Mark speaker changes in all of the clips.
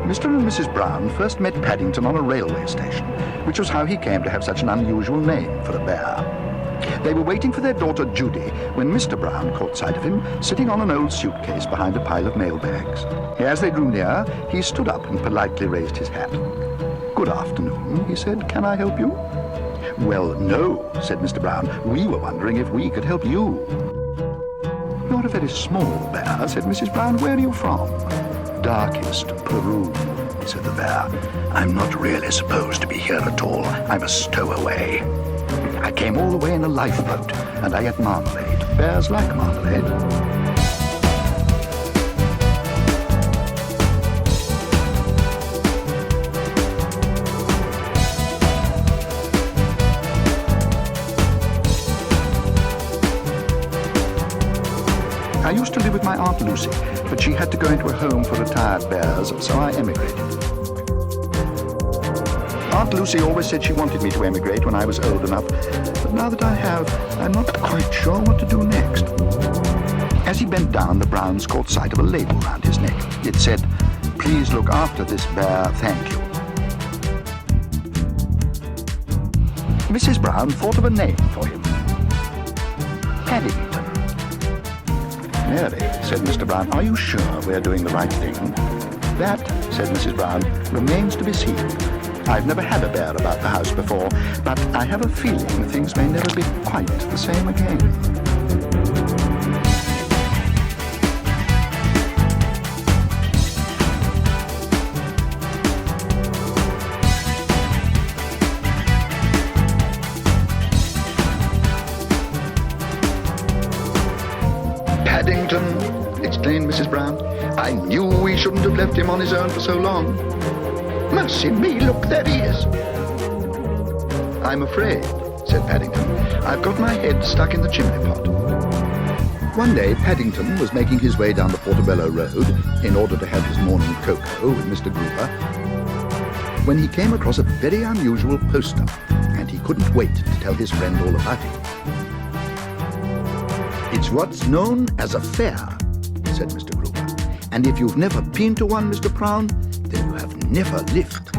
Speaker 1: Mr. and Mrs. Brown first met Paddington on a railway station, which was how he came to have such an unusual name for a bear. They were waiting for their daughter Judy when Mr. Brown caught sight of him sitting on an old suitcase behind a pile of mail bags. As they drew near, he stood up and politely raised his hat. "Good afternoon," he said. "Can I help you?" "Well, no," said Mr. Brown. "We were wondering if we could help you." "You're a very small bear," said Mrs. Brown. "Where are you from?" "Darkest Peru," said the bear. "I'm not really supposed to be here at all. I'm a stowaway. I came all the way in a lifeboat, and I ate marmalade. Bears like marmalade." I used to live with my Aunt Lucy, but she had to go into a home for retired bears, so I emigrated. Aunt Lucy always said she wanted me to emigrate when I was old enough, but now that I have, I'm not quite sure what to do next. As he bent down, the Browns caught sight of a label round his neck. It said, "Please look after this bear, thank you." Mrs. Brown thought of a name for him. Paddington. "Mary," said Mr. Brown, "are you sure we're doing the right thing?" "That," said Mrs. Brown, "remains to be seen. I've never had a bear about the house before, but I have a feeling things may never be quite the same again." "Paddington!" exclaimed Mrs. Brown. "I knew we shouldn't have left him on his own for so long. Mercy me, look, there he is." "I'm afraid," said Paddington, "I've got my head stuck in the chimney pot." One day, Paddington was making his way down the Portobello Road in order to have his morning cocoa with Mr. Gruber, when he came across a very unusual poster, and he couldn't wait to tell his friend all about it. "It's what's known as a fair," said Mr. Gruber. "And if you've never been to one, Mr. Brown, then you have never lived."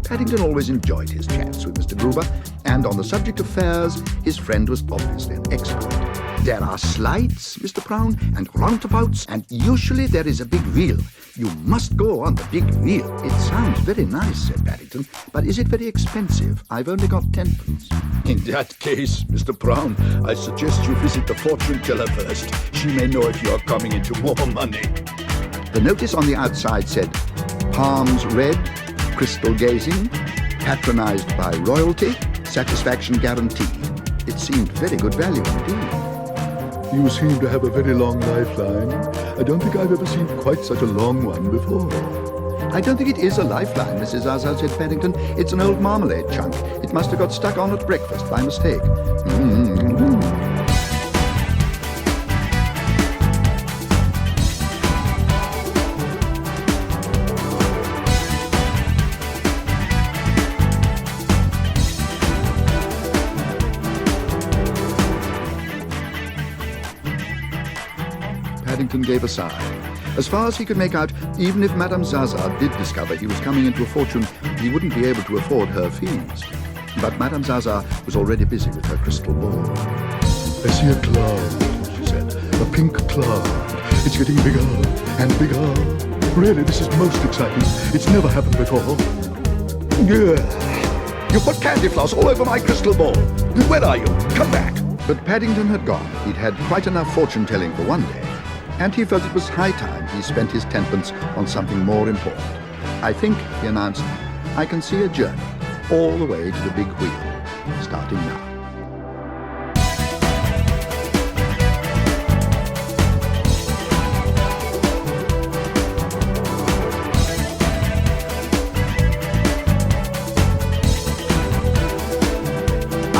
Speaker 1: Paddington always enjoyed his chats with Mr. Gruber, and on the subject of fairs, his friend was obviously an expert. "There are slides, Mr. Brown, and roundabouts, and usually there is a big wheel. You must go on the big wheel." "It sounds very nice," said Paddington, "but is it very expensive? I've only got 10pence.
Speaker 2: In that case, Mr. Brown, I suggest you visit the fortune teller first. She may know if you are coming into more money."
Speaker 1: The notice on the outside said, "Palms red, crystal gazing, patronized by royalty, satisfaction guaranteed." It seemed very good value indeed.
Speaker 2: "You seem to have a very long lifeline. I don't think I've ever seen quite such a long one before."
Speaker 1: "I don't think it is a lifeline, Mrs. Zaza," said Paddington. "It's an old marmalade chunk. It must have got stuck on at breakfast by mistake." Paddington gave a sigh. As far as he could make out, even if Madame Zaza did discover he was coming into a fortune, he wouldn't be able to afford her fees. But Madame Zaza was already busy with her crystal ball.
Speaker 2: "I see a cloud," she said. "A pink cloud. It's getting bigger and bigger. Really, this is most exciting. It's never happened before."
Speaker 1: "You put candy floss all over my crystal ball. Where are you? Come back." But Paddington had gone. He'd had quite enough fortune-telling for one day, and he felt it was high time he spent his 10pence on something more important. "I think," he announced, "I can see a journey all the way to the big wheel, starting now."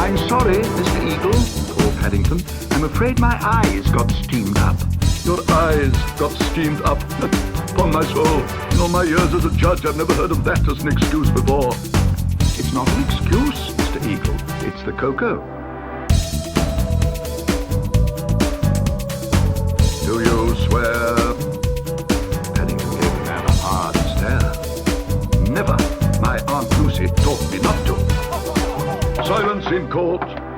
Speaker 1: "I'm sorry, Mr. Eagle," called Paddington. "I'm afraid my eyes got steamed up."
Speaker 2: "Your eyes got steamed up. Upon my soul, in all my years as a judge, I've never heard of that as an excuse before."
Speaker 1: "It's not an excuse, Mr. Eagle. It's the cocoa."
Speaker 2: "Do you swear?"
Speaker 1: Paddington gave the man a hard stare.
Speaker 2: court.